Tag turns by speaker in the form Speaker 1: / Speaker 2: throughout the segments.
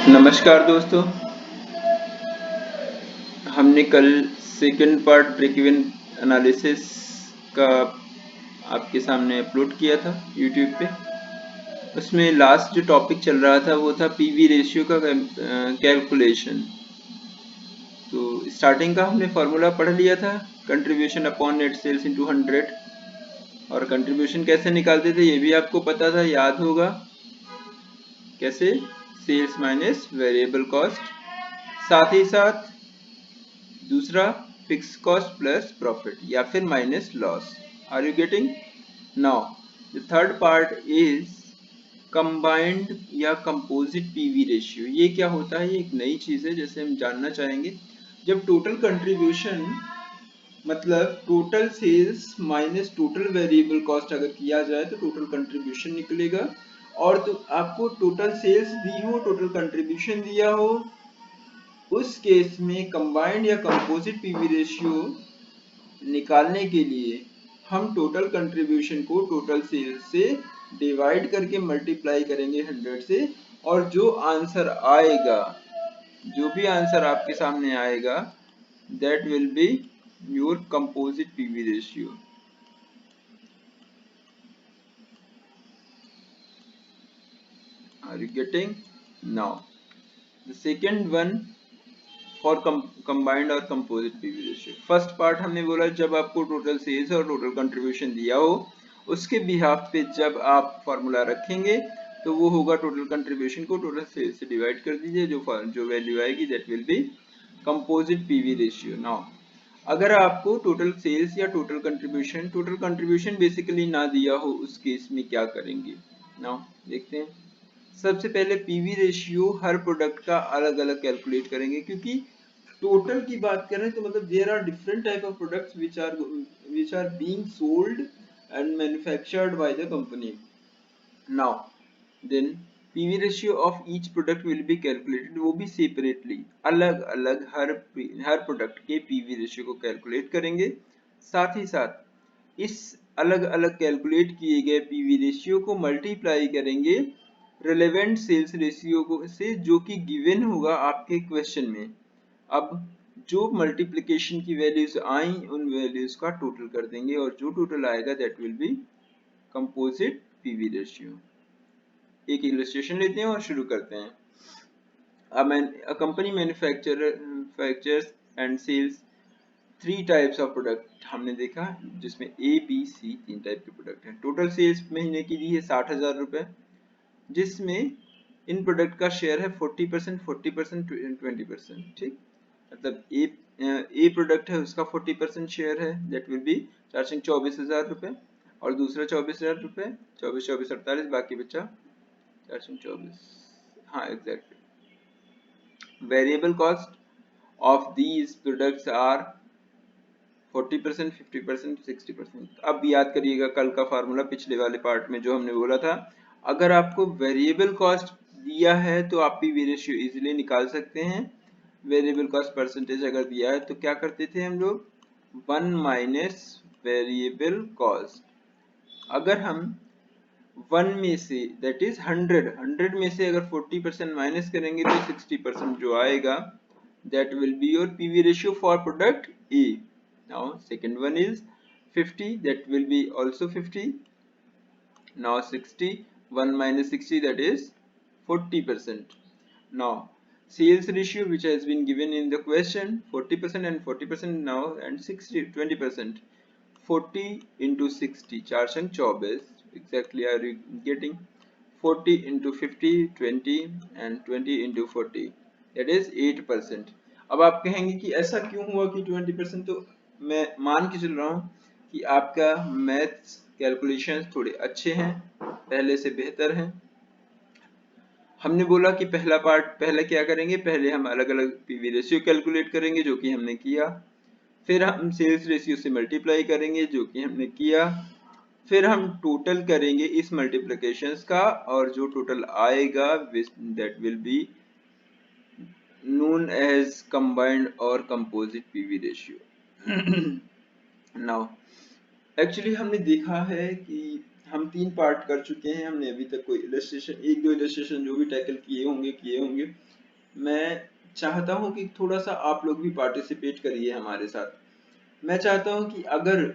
Speaker 1: नमस्कार दोस्तों। हमने कल second part break even analysis का आपके सामने अपलोड किया था यूट्यूब पे। उसमें लास्ट जो टॉपिक चल रहा था वो था पीवी रेशियो का कैलकुलेशन। तो स्टार्टिंग का हमने फार्मूला पढ़ लिया था, contribution upon net sales into 100, और कंट्रीब्यूशन कैसे निकालते थे ये भी आपको पता था, याद होगा कैसे, सेल्स माइनस वेरिएबल कॉस्ट, साथ ही साथ दूसरा फिक्स कॉस्ट प्लस प्रॉफिट या फिर minus loss. Are you getting? Now the third part is combined या कंपोजिट पीवी रेशियो। ये क्या होता है? ये एक नई चीज है जैसे हम जानना चाहेंगे। जब टोटल कंट्रीब्यूशन मतलब total sales minus total variable cost अगर किया जाए तो टोटल कंट्रीब्यूशन निकलेगा। और तो आपको टोटल सेल्स दी हो, टोटल कंट्रीब्यूशन दिया हो, उस केस में कंबाइंड या कंपोजिट पीवी रेशियो निकालने के लिए हम टोटल कंट्रीब्यूशन को टोटल सेल्स से डिवाइड करके मल्टीप्लाई करेंगे 100 से, और जो आंसर आएगा, जो भी आंसर आपके सामने आएगा, that will be your composite PV ratio. Are you getting? Now the second one for combined और composite PV ratio. First part हमने बोला जब आपको टोटल सेल्स और टोटल कंट्रीब्यूशन दिया हो, उसके बिहाफ पे जब आप फॉर्मूला रखेंगे तो वो होगा टोटल कंट्रीब्यूशन को टोटल सेल्स से डिवाइड कर दीजिए, जो वैल्यू आएगी that will B composite PV ratio. Now अगर आपको टोटल सेल्स या टोटल कंट्रीब्यूशन बेसिकली ना दिया हो, उस केस में क्या करेंगे? नाउ देखते हैं। सबसे पहले पीवी रेशियो हर प्रोडक्ट का अलग अलग कैलकुलेट करेंगे, क्योंकि टोटल की बात करें तो मतलब there are different type of products which are being sold and manufactured by the company. Now then PV ratio of each product will be calculated, वो भी सेपरेटली अलग अलग हर प्रोडक्ट के पीवी रेशियो को कैलकुलेट करेंगे। साथ ही साथ इस अलग अलग कैलकुलेट किए गए पीवी रेशियो को मल्टीप्लाई करेंगे रिलेवेंट सेल्स रेशियो को से, जो कि गिवन होगा आपके क्वेश्चन में। अब जो मल्टीप्लिकेशन की वैल्यूज आई उन वैल्यूज का टोटल कर देंगे, और जो टोटल आएगा that will B composite PV ratio. एक इलस्ट्रेशन लेते हैं और शुरू करते हैं। A company manufactures and sells 3 types of product हमने देखा, जिसमें A, B, C 3 टाइप के प्रोडक्ट हैं। टोटल सेल्स महीने की दी है 60,000 रुपए, जिसमें इन प्रोडक्ट का शेयर है 40%, 40%, 20%। ठीक, मतलब ए प्रोडक्ट है उसका 40% शेयर है, दैट विल बी चार्जिंग 24,000 रुपए, और दूसरा 24,000 रुपए, 24 24 48, बाकी बचा 424। हाँ exactly. Variable cost of these products are 40%, 50%, 60%। अब याद करिएगा कल का फार्मूला पिछले वाले पार्ट में जो हमने बोला था, अगर आपको वेरिएबल कॉस्ट दिया है तो आप पीवी रेशियो इजीली निकाल सकते हैं। वेरिएबल कॉस्ट परसेंटेज अगर दिया है तो क्या करते थे हम लोग, 1 माइनस वेरिएबल कॉस्ट। अगर हम 1 में से दैट इज 100 में से अगर 40% माइनस करेंगे तो 60% जो आएगा that will be your PV ratio for product A. Now second one is 50, that will be also 50. Now 60, 1 minus 60, that is 40%. Now sales ratio which has been given in the question, 40% and 40% now, and 60 20%. 40 into 60 424, exactly are you getting? 40 into 50 20, and 20 into 40 that is 8%. अब आप कहेंगे कि ऐसा क्यों हुआ कि 20%? तो मैं मान के चल रहा हूँ कि आपका मैथ्स कैलकुलेशन थोड़े अच्छे हैं, पहले से बेहतर हैं। हमने बोला कि पहले क्या करेंगे, पहले हम अलग अलग पीवी रेशियो कैलकुलेट करेंगे, जो कि हमने किया। फिर हम सेल्स रेशियो से मल्टीप्लाई करेंगे, जो कि हमने किया। फिर हम टोटल करेंगे इस मल्टीप्लिकेशंस का, और जो टोटल आएगा that will B known as combined or composite PV ratio. Now actually हमने देखा है कि हम 3 पार्ट कर चुके हैं। हमने अभी तक कोई इलस्ट्रेशन, 1-2 इलस्ट्रेशन जो भी टैकल किए होंगे मैं चाहता हूं कि थोड़ा सा आप लोग भी पार्टिसिपेट करिए हमारे साथ। मैं चाहता हूं कि अगर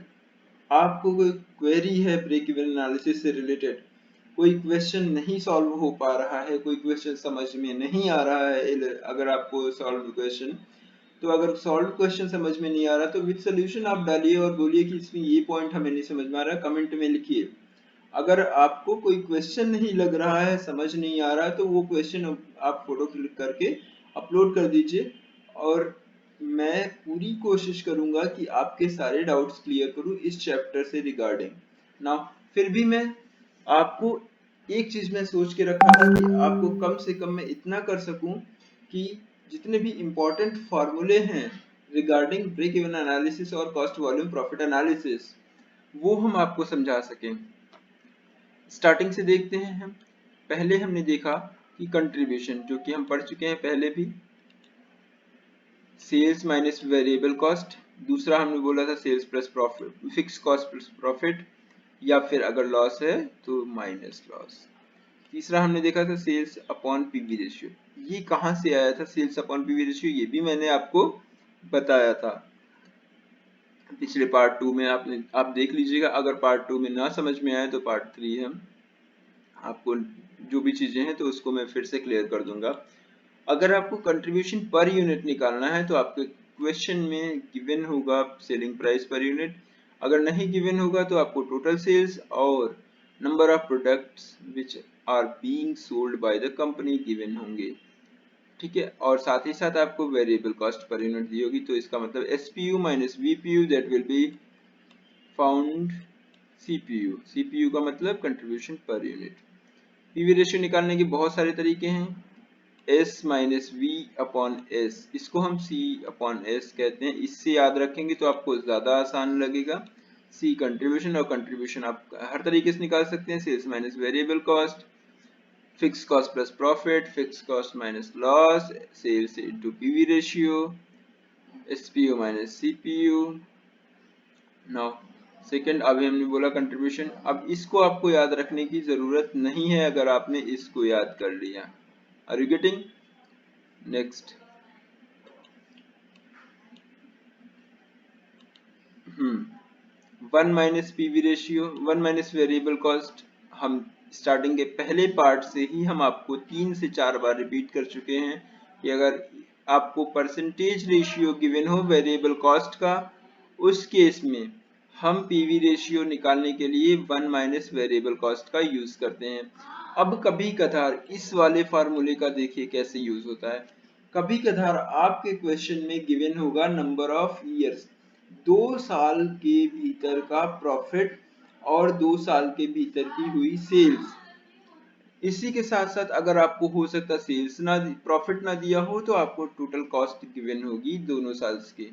Speaker 1: आपको कोई क्वेरी है ब्रेक इवन एनालिसिस से रिलेटेड, कोई क्वेश्चन नहीं सॉल्व हो पा रहा है, कोई क्वेश्चन समझ में नहीं आ रहा है, अगर आपको सॉल्व क्वेश्चन, तो अगर सॉल्व क्वेश्चन समझ में नहीं आ रहा तो विद सोल्यूशन आप डालिए और बोलिए कि इसमें ये पॉइंट हमें नहीं समझ में आ रहा, कमेंट में लिखिए। अगर आपको कोई क्वेश्चन नहीं लग रहा है, समझ नहीं आ रहा, तो वो क्वेश्चन आप फोटो क्लिक करके अपलोड कर दीजिए और मैं पूरी कोशिश करूंगा कि आपके सारे डाउट्स क्लियर करूं इस चैप्टर से रिगार्डिंग ना। फिर भी मैं आपको एक चीज में सोच के रखा था कि आपको कम से कम मैं इतना कर सकूं कि जितने भी इम्पोर्टेंट फॉर्मूले हैं रिगार्डिंग ब्रेक इवन एनालिसिस और कॉस्ट वॉल्यूम प्रॉफिट एनालिसिस, वो हम आपको समझा सकें। स्टार्टिंग से देखते हैं हम। पहले हमने देखा कि कंट्रीब्यूशन, जो कि हम पढ़ चुके हैं पहले भी, सेल्स माइनस वेरिएबल कॉस्ट। दूसरा हमने बोला था sales plus profit, fix cost plus profit, या फिर अगर लॉस है तो माइनस लॉस। तीसरा हमने देखा था सेल्स अपॉन पीवी रेशियो। ये कहाँ से आया था सेल्स अपॉन पीवी रेशियो, ये भी मैंने आपको बताया था पिछले पार्ट 2 में। आप देख लीजिएगा। अगर पार्ट 2 में ना समझ में आए तो पार्ट 3 हम आपको जो भी चीजें हैं तो उसको मैं फिर से क्लियर कर दूंगा। अगर आपको कंट्रीब्यूशन पर यूनिट निकालना है तो आपके क्वेश्चन में गिवन होगा सेलिंग प्राइस पर यूनिट। अगर नहीं गिवन होगा तो आपको टोटल सेल्स और number of products which are being sold by the company given होंगे, ठीक है। और साथ ही साथ आपको वेरिएबल कॉस्ट पर यूनिट दी होगी, तो इसका मतलब SPU minus VPU that will be found CPU. CPU का मतलब contribution per unit. PV ratio निकालने के बहुत सारे तरीके हैं। S minus V upon S, इसको हम C अपॉन एस कहते हैं। इससे याद रखेंगे तो आपको ज्यादा आसान लगेगा। C कंट्रीब्यूशन, और कंट्रीब्यूशन आप हर तरीके से निकाल सकते हैं। Sales minus variable cost, fix cost plus profit, fix cost minus loss, sales into PV ratio, SPU minus CPU. Now second, अभी हमने बोला कंट्रीब्यूशन। अब इसको आपको याद रखने की जरूरत नहीं है अगर आपने इसको याद कर लिया। Are you getting? Next, 1 minus PV ratio, 1 minus variable cost. हम स्टार्टिंग के पहले पार्ट से ही हम आपको 3 से 4 बार रिपीट कर चुके हैं कि अगर आपको परसेंटेज रेशियो गिवन हो वेरिएबल कॉस्ट का, उस केस में हम पीवी रेशियो निकालने के लिए 1 माइनस वेरिएबल कॉस्ट का यूज करते हैं। अब कभी कभार इस वाले फार्मूले का देखिए कैसे यूज होता है। कभी कभार आपके क्वेश्चन में गिवन होगा नंबर ऑफ ईयर्स, 2 साल के भीतर का प्रॉफिट और 2 साल के भीतर की हुई सेल्स। इसी के साथ साथ अगर आपको हो सकता सेल्स ना प्रॉफिट ना दिया हो तो आपको टोटल कॉस्ट गिवन होगी दोनों साल्स की।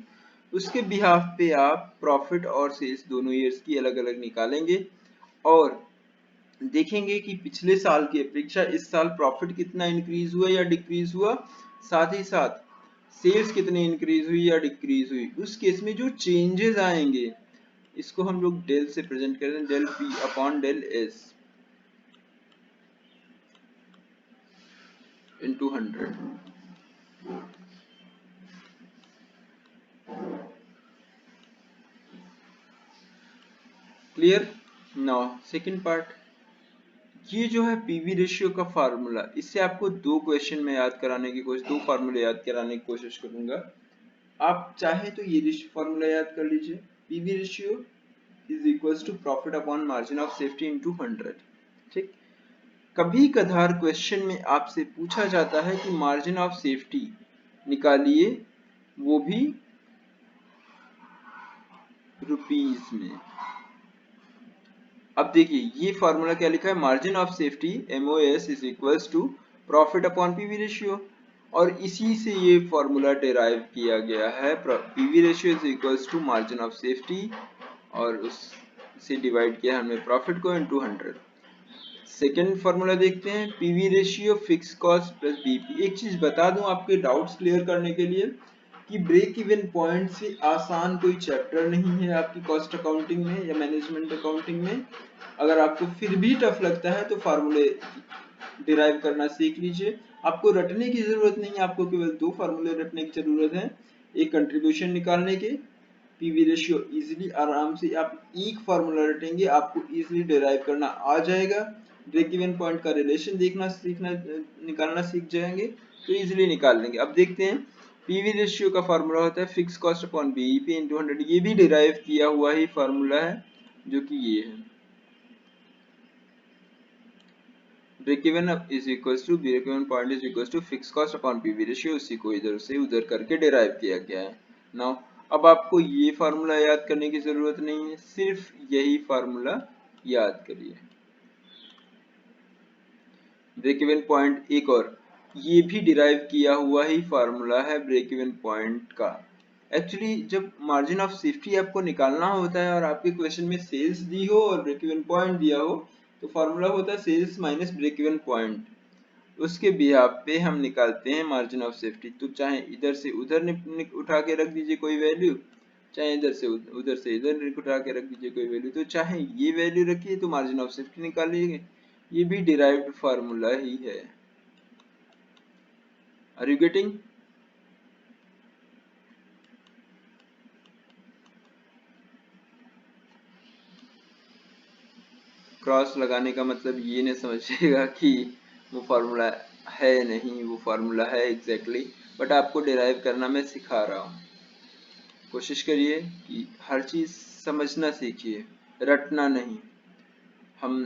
Speaker 1: उसके बिहाफ पे आप प्रॉफिट और सेल्स दोनों ईयर्स की अलग अलग निकालेंगे और देखेंगे कि पिछले साल की अपेक्षा इस साल प्रॉफिट कितना इंक्रीज हुआ या डिक्रीज हुआ, साथ ही साथ सेल्स कितनी इंक्रीज हुई या डिक्रीज हुई। उस केस में जो चेंजेस आएंगे इसको हम लोग डेल से प्रेजेंट करते हैं, del P upon del S into 100। Clear? Now second part, ये जो है पीवी रेशियो का फार्मूला, इससे आपको 2 क्वेश्चन में याद कराने की कोशिश, 2 फार्मूले याद कराने की कोशिश करूंगा। आप चाहे तो ये फार्मूला याद कर लीजिए, PV ratio is equals to profit upon margin of safety into 100। ठीक, कभी कभार क्वेश्चन में आपसे पूछा जाता है कि मार्जिन ऑफ सेफ्टी निकालिए, वो भी रुपीस में। अब देखिए ये फॉर्मूला क्या लिखा है, margin of safety MOS is equals to profit upon PV ratio, और इसी से ये फॉर्मूला डेराइव किया गया है। PV ratio is equals to margin of safety और उससे डिवाइड किया हमने प्रॉफिट को इनटू 100। सेकेंड फॉर्मूला देखते हैं, PV ratio fix cost plus BP. एक चीज बता दूं आपके डाउट्स क्लियर करने के लिए कि ब्रेक इवन पॉइंट से आसान कोई चैप्टर नहीं है आपकी कॉस्ट अकाउंटिंग में या मैनेजमेंट अकाउंटिंग में। अगर आपको फिर भी टफ लगता है तो फार्मूले डिराइव करना सीख लीजिए। आपको रटने की जरूरत नहीं है, आपको केवल दो फार्मूले रटने की जरूरत है। एक कंट्रीब्यूशन निकालने के, पीवी रेशियो इजीली आराम से आप एक फार्मूला रटेंगे आपको इजीली डिराइव करना आ जाएगा। ब्रेक इवन पॉइंट का रिलेशन देखना सीखना निकालना सीख जाएंगे तो इजीली निकाल लेंगे। अब देखते हैं पीवी रेशियो का फार्मूला होता है fix cost upon BEP into 100। ये भी डिराइव किया हुआ ही फार्मूला है जो कि ये है, break even is equals to break even point is equals to fix cost upon PV ratio, उसी को इधर से उधर करके डिराइव किया गया है। नाउ अब आपको ये फार्मूला याद करने की जरूरत नहीं है, सिर्फ यही फार्मूला याद करिए। ब्रेक इवन पॉइंट एक और ये भी डिराइव किया हुआ ही फार्मूला है ब्रेक इवन पॉइंट का। एक्चुअली जब मार्जिन ऑफ सेफ्टी आपको निकालना होता है और आपके क्वेश्चन में सेल्स दी हो और ब्रेक इवन पॉइंट दिया हो तो फार्मूला होता है sales minus break even point. उसके बिहाफ पे हम निकालते हैं मार्जिन ऑफ सेफ्टी। तो चाहे इधर से उधर उठा के रख दीजिए कोई वैल्यू, चाहे इधर से इधर उठा के रख दीजिए कोई वैल्यू, तो चाहे ये वैल्यू रखिए तो मार्जिन ऑफ सेफ्टी निकाल लीजिए। ये भी डिराइव्ड फार्मूला ही है। Are you getting? क्रॉस लगाने का मतलब ये नहीं समझिएगा कि वो फार्मूला है नहीं, वो फार्मूला है एग्जैक्टली, बट आपको डिराइव करना मैं सिखा रहा हूँ। कोशिश करिए कि हर चीज समझना सीखिए, रटना नहीं। हम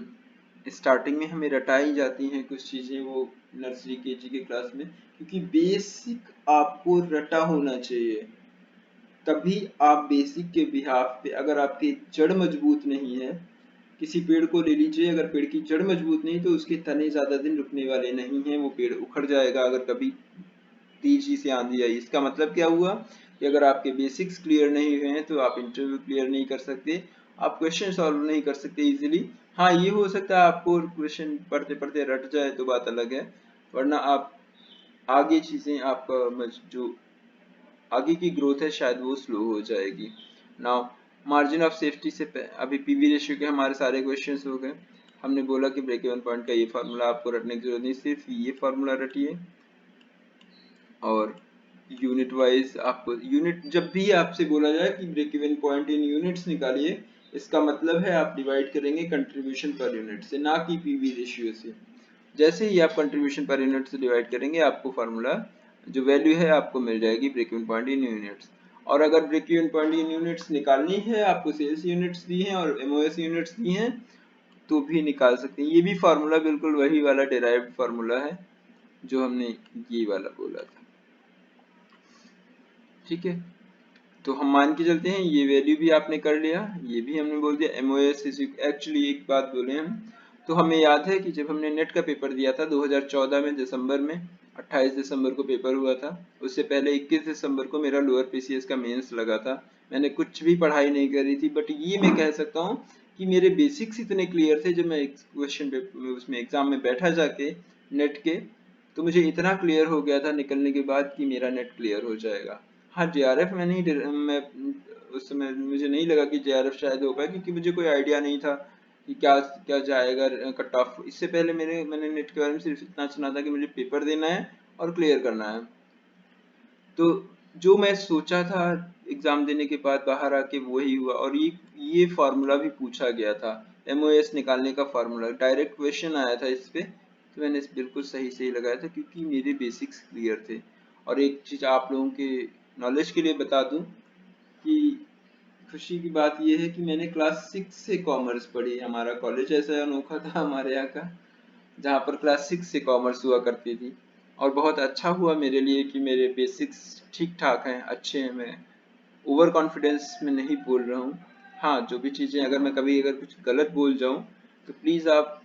Speaker 1: स्टार्टिंग में हमें रटाई जाती हैं कुछ चीजें, वो नर्सरी केजी के क्लास में, क्योंकि बेसिक आपको रटा होना चाहिए। तभी आप बेसिक के बिहाफ पे, अगर आपकी जड़ मजबूत नहीं है, किसी पेड़ को ले लीजिए, अगर पेड़ की जड़ मजबूत नहीं तो उसके तने ज्यादा दिन रुकने वाले नहीं हैं, वो पेड़ उखड़ जाएगा अगर कभी तेजी से आंधी आई। इसका मतलब क्या हुआ कि अगर आपके बेसिक्स क्लियर नहीं हुए हैं तो आप इंटरव्यू क्लियर नहीं कर सकते, आप क्वेश्चन सॉल्व नहीं कर सकते इजीली। हाँ ये हो सकता है आपको क्वेश्चन पढ़ते पढ़ते रट जाए तो बात अलग है, वरना आप आगे चीजें आपका जो आगे की ग्रोथ है शायद वो स्लो हो जाएगी। नाउ मार्जिन ऑफ सेफ्टी से अभी पीवी रेशियो के हमारे सारे क्वेश्चंस हो गए। हमने बोला कि ब्रेक इवन पॉइंट का ये फार्मूला आपको रटने की जरूरत नहीं, सिर्फ ये फार्मूला रटिए। और यूनिट वाइज आपको यूनिट, जब भी आपसे बोला जाए कि break even point in units निकालिए, इसका मतलब है आप डिवाइड करेंगे कंट्रीब्यूशन पर यूनिट से, ना कि पीवी रेशियो से। जैसे ही आप कंट्रीब्यूशन पर यूनिट से डिवाइड करेंगे आपको फार्मूला जो वैल्यू है आपको मिल जाएगी break even point in units. और अगर break even point in units निकालनी है, आपको सेल्स यूनिट्स दी हैं और एमओएस यूनिट्स दी हैं, तो भी निकाल सकते हैं। ये भी फार्मूला बिल्कुल वही वाला डिराइव्ड फार्मूला है जो हमने ये वाला बोला था, ठीक है। तो हम मान के चलते हैं ये वैल्यू भी आपने कर लिया, ये भी हमने बोल दिया एमओएस इज। एक्चुअली एक बात बोले हम, तो हमें याद है कि जब हमने नेट का पेपर दिया था 2014 में दिसंबर में, 28 दिसंबर को पेपर हुआ था, उससे पहले 21 दिसंबर को मेरा लोअर पीसीएस का मेंस लगा था। मैंने कुछ भी पढ़ाई नहीं करी थी, बट ये मैं कह सकता हूँ कि मेरे बेसिक्स इतने क्लियर थे, जब मैं क्वेश्चन पेपर उसमें एग्जाम में बैठा जाके नेट के, तो मुझे इतना क्लियर हो गया था निकलने के बाद कि मेरा नेट क्लियर हो जाएगा। हाँ जेआरएफ में नहीं, मैं उस समय मुझे नहीं लगा कि जेआरएफ शायद हो पाए, क्योंकि मुझे कोई आइडिया नहीं था कि क्या क्या जाएगा कट ऑफ। इससे पहले मैंने नेट के बारे में सिर्फ इतना सुना था कि मुझे पेपर देना है और क्लियर करना है। तो जो मैं सोचा था एग्जाम देने के बाद बाहर आके वही हुआ। और ये फार्मूला भी पूछा गया था, एमओएस निकालने का फार्मूला, डायरेक्ट क्वेश्चन आया था इस पे, तो मैंने बिल्कुल सही सही लगाया था क्योंकि मेरे बेसिक्स क्लियर थे। और एक चीज आप लोगों के नॉलेज के लिए बता दूं कि खुशी की बात यह है कि मैंने क्लास 6 से कॉमर्स पढ़ी। हमारा कॉलेज ऐसा अनोखा था हमारे यहाँ का, जहाँ पर क्लास 6 से कॉमर्स हुआ करती थी। और बहुत अच्छा हुआ मेरे लिए कि मेरे बेसिक्स ठीक ठाक हैं, अच्छे हैं। मैं ओवर कॉन्फिडेंस में नहीं बोल रहा हूँ। हाँ जो भी चीज़ें अगर मैं कभी अगर कुछ गलत बोल जाऊँ तो प्लीज़ आप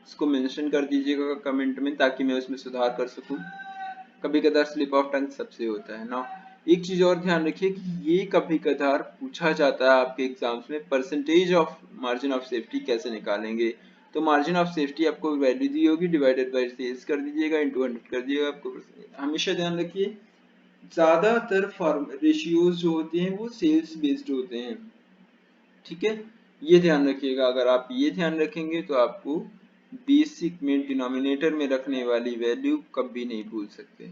Speaker 1: उसको मेंशन कर दीजिएगा कमेंट में, ताकि मैं उसमें सुधार कर सकूँ। कभी कदार स्लिप ऑफ टंग सबसे होता है ना। एक चीज और ध्यान रखिए कि ये कभी कदार पूछा जाता है आपके एग्जाम्स में, percentage of margin of safety कैसे निकालेंगे। तो मार्जिन ऑफ सेफ्टी आपको वैल्यू दी होगी, डिवाइडेड बाय सेल्स कर दीजिएगा, इनटू 100 कर दीजिएगा। आपको हमेशा ध्यान रखिए ज्यादातर फॉर्म रेशियोज जो होते हैं वो सेल्स बेस्ड होते हैं, ठीक है। ये ध्यान रखिएगा, अगर आप ये ध्यान रखेंगे तो आपको बेसिक में डिनोमिनेटर में रखने वाली वैल्यू कभी नहीं भूल सकते।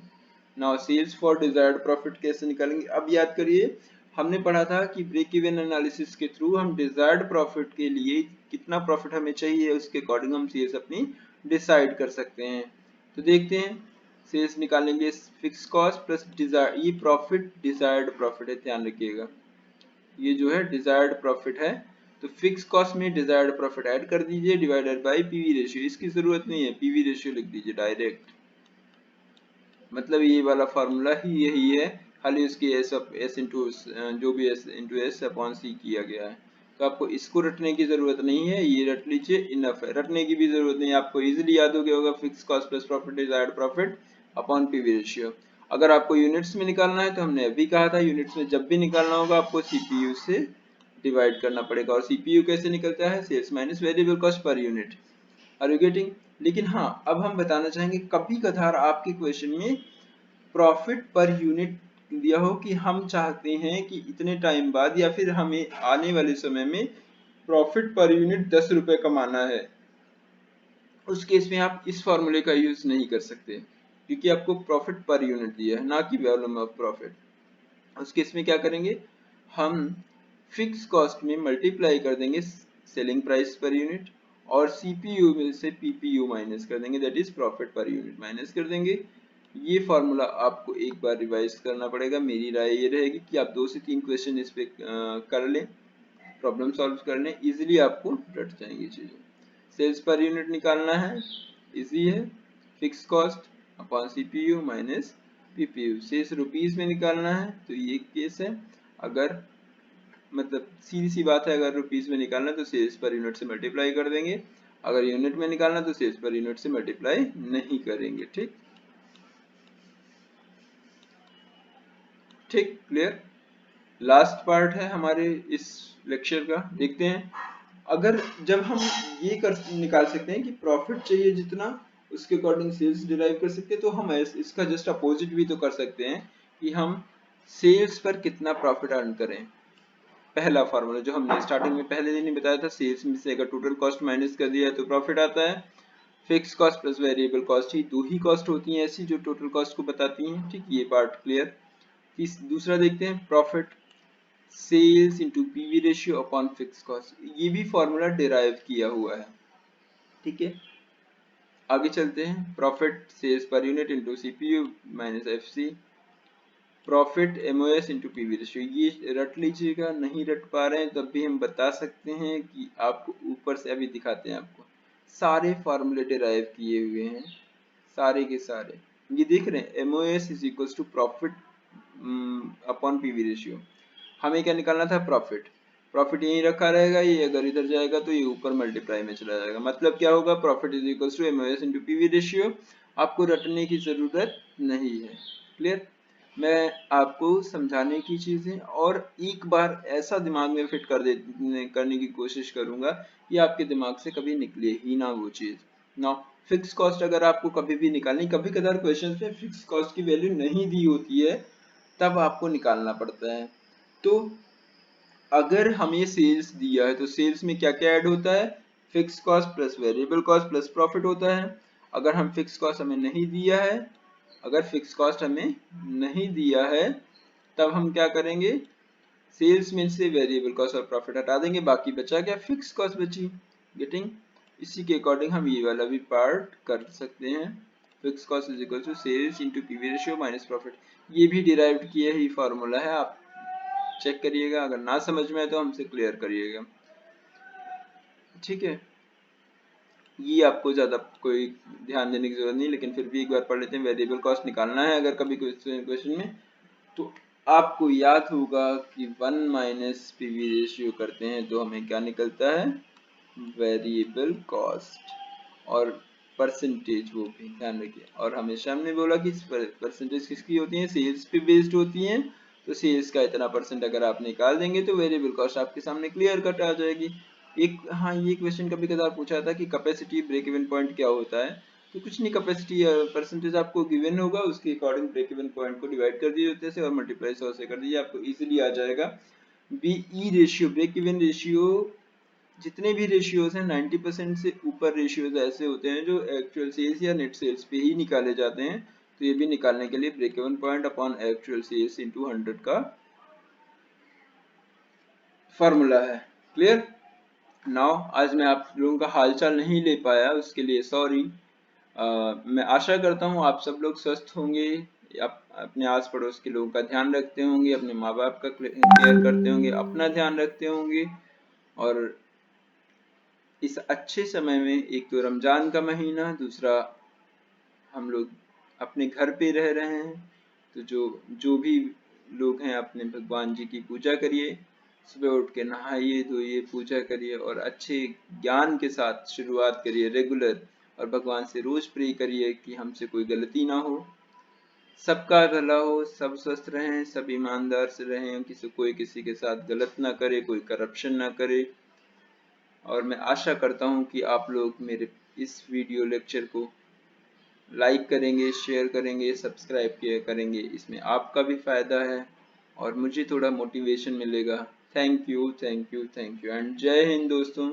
Speaker 1: Now sales for desired profit कैसे निकालेंगे? अब याद करिए, हमने पढ़ा था कि ब्रेक इवन एनालिसिस के थ्रू हम डिजायर्ड प्रॉफिट के लिए कितना प्रॉफिट हमें चाहिए उसके अकॉर्डिंग हम सेल्स अपनी डिसाइड कर सकते हैं। तो देखते हैं, सेल्स निकालने के लिए फिक्स कॉस्ट प्लस डिजायर, ये प्रॉफिट डिजायर्ड प्रॉफिट है, ध्यान रखिएगा, ये जो है डिजायर्ड प्रॉफिट है। तो फिक्स कॉस्ट में डिजायर्ड प्रॉफिट ऐड कर दीजिए डिवाइडेड बाय पीवी रेशियो। इसकी जरूरत नहीं है, पीवी रेशियो लिख दीजिए डायरेक्ट, मतलब ये वाला फार्मूला ही यही है, खाली उसकी एस इंटू जो भी एस इंटू एस अपॉन सी किया गया है। तो आपको इसको रटने की जरूरत नहीं है, ये रट लीजिए, इनफ है, रटने की भी जरूरत नहीं है, आपको इजीली याद हो गया होगा fix cost plus profit desired profit upon PV ratio. अगर आपको यूनिट्स में निकालना है तो हमने अभी कहा था, यूनिट्स में जब भी निकालना होगा आपको सीपीयू से डिवाइड करना पड़ेगा। और सीपीयू कैसे निकलता है? Sales minus variable cost per unit. Are you getting? लेकिन हाँ, अब हम बताना चाहेंगे कभी कभार आपके क्वेश्चन में प्रॉफिट पर यूनिट दिया हो कि हम चाहते हैं कि इतने टाइम बाद या फिर हमें आने वाले समय में प्रॉफिट पर यूनिट 10 रुपए कमाना है, उस केस में आप इस फॉर्मूले का यूज नहीं कर सकते, क्योंकि आपको प्रॉफिट पर यूनिट दिया है ना कि वॉल्यूम ऑफ प्रॉफिट। उस केस में क्या करेंगे, हम फिक्स कॉस्ट में मल्टीप्लाई कर देंगे सेलिंग प्राइस पर यूनिट और सीपीयू में से पीपीयू माइनस कर देंगे, that is profit per unit minus कर देंगे। ये फॉर्मूला आपको एक बार रिवाइज करना पड़ेगा। मेरी राय ये रहेगी कि आप 2 से 3 क्वेश्चन इस पे कर लें, प्रॉब्लम सॉल्व कर लें, इजीली आपको रट जाएंगी चीजें। सेल्स पर यूनिट निकालना है, इजी है, fix cost upon CPU minus PPU. Sales rupees में निकालना है तो ये केस है, अगर मतलब सीधी सी बात है, अगर रुपीस में निकालना है तो सेल्स पर यूनिट से मल्टीप्लाई कर देंगे, अगर यूनिट में निकालना तो सेल्स पर यूनिट से मल्टीप्लाई नहीं करेंगे। ठीक ठीक, क्लियर। लास्ट पार्ट है हमारे इस लेक्चर का, देखते हैं। अगर जब हम ये कर निकाल सकते हैं कि प्रॉफिट चाहिए जितना उसके अकॉर्डिंग सेल्स डिराइव कर सकते हैं, तो हम इसका जस्ट अपोजिट भी तो कर सकते हैं कि हम सेल्स पर कितना प्रॉफिट अर्न करें। पहला फार्मूला जो हमने स्टार्टिंग में पहले दिन ही बताया था, सेल्स में से अगर टोटल कॉस्ट माइनस कर दिया तो प्रॉफिट आता है। Fix cost plus variable cost, ही दो ही कॉस्ट होती हैं ऐसी जो टोटल कॉस्ट को बताती हैं। ठीक, ये पार्ट क्लियर। दूसरा देखते हैं, profit sales into PV ratio upon fix cost, ये भी फॉर्मूला डिराइव किया हुआ है। ठीक है, आगे चलते हैं। Profit sales per unit into CPU minus FC, profit MOS into PV ratio, ये रट लीजिएगा। नहीं रट पा रहे हैं तब भी हम बता सकते हैं कि आपको ऊपर से अभी दिखाते हैं, आपको सारे फॉर्मूले डिराइव किए हुए हैं, सारे के सारे। ये देख रहे हैं, MOS is equal to profit upon PV ratio. हमें क्या निकालना था? प्रॉफिट। प्रॉफिट यहीं रखा रहेगा, ये अगर इधर जाएगा तो ये ऊपर मल्टीप्लाई में चला जाएगा। मतलब क्या होगा? Profit is equal to MOS into PV ratio. आपको रटने की जरूरत नहीं है। क्लियर? मैं आपको समझाने की चीजें और एक बार ऐसा दिमाग में फिट करने की कोशिश करूंगा कि आपके दिमाग से कभी निकले ही ना वो चीज ना। फिक्स कॉस्ट अगर आपको कभी भी निकालनी, कभी कभार क्वेश्चन में फिक्स कॉस्ट की वैल्यू नहीं दी होती है, तब आपको निकालना पड़ता है। तो अगर हमें सेल्स दिया है तो सेल्स में क्या क्या ऐड होता है? Fix cost plus variable cost plus profit होता है। अगर हम फिक्स कॉस्ट हमें नहीं दिया है, अगर फिक्स कॉस्ट हमें नहीं दिया है, तब हम क्या करेंगे? सेल्स में से वेरिएबल कॉस्ट और प्रॉफिट हटा देंगे, बाकी बचा क्या? फिक्स कॉस्ट बची। गेटिंग? इसी के अकॉर्डिंग हम ये वाला भी पार्ट कर सकते हैं। Fix cost is equal to sales into PV ratio minus profit. ये भी डिराइव्ड किया ही फॉर्मूला है, आप चेक करिएगा, अगर ना समझ में आए तो हमसे क्लियर करिएगा। ठीक है, ये आपको ज्यादा कोई ध्यान देने की जरूरत नहीं, लेकिन फिर भी एक बार पढ़ लेते हैं। वेरिएबल कॉस्ट निकालना है अगर कभी क्वेश्चन में, तो आपको याद होगा कि 1 माइनस पीवी रेशियो करते हैं तो हमें क्या निकलता है? वेरिएबल कॉस्ट और परसेंटेज, वो भी ध्यान रखिए। और हमेशा हमने बोला कि परसेंटेज किसकी होती है? सेल्स पे बेस्ड होती है। तो सेल्स का इतना परसेंट अगर आप निकाल देंगे तो वेरिएबल कॉस्ट आपके सामने क्लियर कट आ जाएगी। एक, हाँ, ये क्वेश्चन कभी कभार पूछा था कि कैपेसिटी ब्रेक इवन पॉइंट क्या होता है। तो कुछ नहीं, कैपेसिटी परसेंटेज आपको गिवन होगा, उसके अकॉर्डिंग ब्रेक इवन पॉइंट को डिवाइड कर दीजिए होते से और मल्टीप्लाई 100 से कर दीजिए, आपको इजीली आ जाएगा। BE ratio, break even ratio जितने भी रेशियोज हैं 90% से ऊपर रेशियोज ऐसे होते हैं जो एक्चुअल सेल्स या नेट सेल्स पे ही निकाले जाते हैं। तो ये भी निकालने के लिए break even point upon actual sales into 100 का फॉर्मूला है। क्लियर? नाउ आज मैं आप लोगों का हालचाल नहीं ले पाया, उसके लिए सॉरी। मैं आशा करता हूँ आप सब लोग स्वस्थ होंगे, आप अपने आस पड़ोस के लोगों का ध्यान रखते होंगे, अपने माँ बाप का केयर करते होंगे, अपना ध्यान रखते होंगे। और इस अच्छे समय में एक तो रमजान का महीना, दूसरा हम लोग अपने घर पे रह रहे हैं, तो जो जो भी लोग हैं अपने भगवान जी की पूजा करिए, सुबह उठ के नहाइए धोइए पूजा करिए और अच्छे ज्ञान के साथ शुरुआत करिए रेगुलर, और भगवान से रोज प्रे करिए कि हमसे कोई गलती ना हो, सबका भला हो, सब स्वस्थ रहें, सब ईमानदार से रहें, कोई किसी के साथ गलत ना करे, कोई करप्शन ना करे। और मैं आशा करता हूँ कि आप लोग मेरे इस वीडियो लेक्चर को लाइक करेंगे, शेयर करेंगे, सब्सक्राइब किया करेंगे, इसमें आपका भी फायदा है और मुझे थोड़ा मोटिवेशन मिलेगा। Thank you, thank you, thank you and जय हिंद दोस्तों।